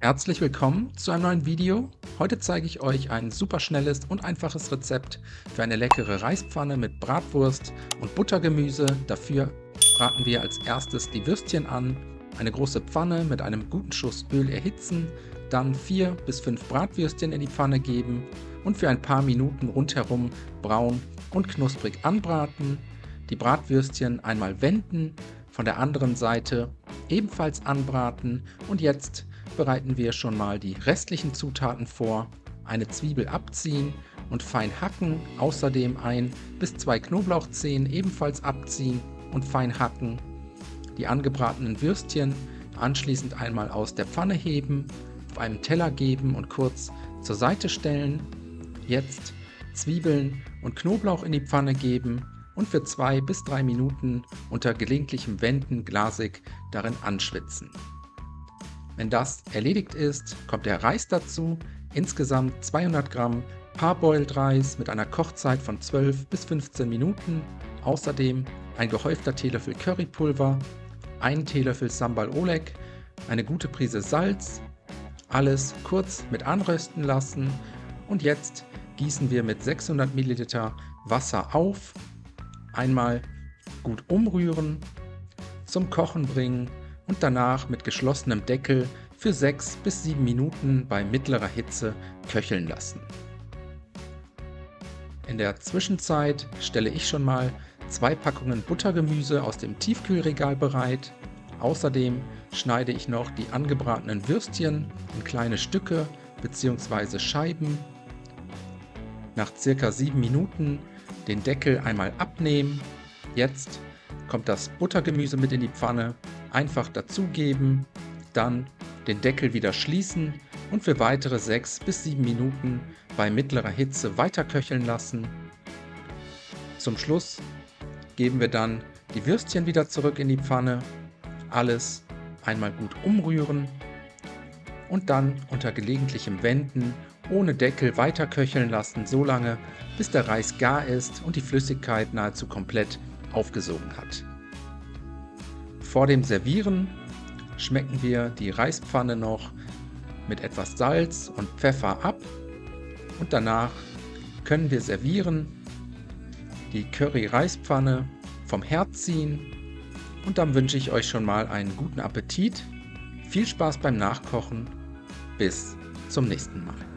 Herzlich willkommen zu einem neuen Video. Heute zeige ich euch ein super schnelles und einfaches Rezept für eine leckere Reispfanne mit Bratwurst und Buttergemüse. Dafür braten wir als erstes die Würstchen an, eine große Pfanne mit einem guten Schuss Öl erhitzen, dann 4 bis 5 Bratwürstchen in die Pfanne geben und für ein paar Minuten rundherum braun und knusprig anbraten. Die Bratwürstchen einmal wenden, von der anderen Seite ebenfalls anbraten und jetzt bereiten wir schon mal die restlichen Zutaten vor. Eine Zwiebel abziehen und fein hacken, außerdem 1 bis 2 Knoblauchzehen ebenfalls abziehen und fein hacken. Die angebratenen Würstchen anschließend einmal aus der Pfanne heben, auf einen Teller geben und kurz zur Seite stellen. Jetzt Zwiebeln und Knoblauch in die Pfanne geben und für 2 bis 3 Minuten unter gelegentlichem Wenden glasig darin anschwitzen. Wenn das erledigt ist, kommt der Reis dazu, insgesamt 200 Gramm Parboiled Reis mit einer Kochzeit von 12 bis 15 Minuten, außerdem ein gehäufter Teelöffel Currypulver, 1 Teelöffel Sambal Oelek, eine gute Prise Salz, alles kurz mit anrösten lassen und jetzt gießen wir mit 600 Milliliter Wasser auf, einmal gut umrühren, zum Kochen bringen und danach mit geschlossenem Deckel für 6 bis 7 Minuten bei mittlerer Hitze köcheln lassen. In der Zwischenzeit stelle ich schon mal 2 Packungen Buttergemüse aus dem Tiefkühlregal bereit. Außerdem schneide ich noch die angebratenen Würstchen in kleine Stücke bzw. Scheiben. Nach circa 7 Minuten den Deckel einmal abnehmen. Jetzt kommt das Buttergemüse mit in die Pfanne, einfach dazugeben, dann den Deckel wieder schließen und für weitere 6 bis 7 Minuten bei mittlerer Hitze weiter köcheln lassen. Zum Schluss geben wir dann die Würstchen wieder zurück in die Pfanne, alles einmal gut umrühren und dann unter gelegentlichem Wenden ohne Deckel weiter köcheln lassen, so lange bis der Reis gar ist und die Flüssigkeit nahezu komplett aufgesogen hat. Vor dem Servieren schmecken wir die Reispfanne noch mit etwas Salz und Pfeffer ab und danach können wir servieren, die Curry-Reispfanne vom Herd ziehen und dann wünsche ich euch schon mal einen guten Appetit, viel Spaß beim Nachkochen, bis zum nächsten Mal.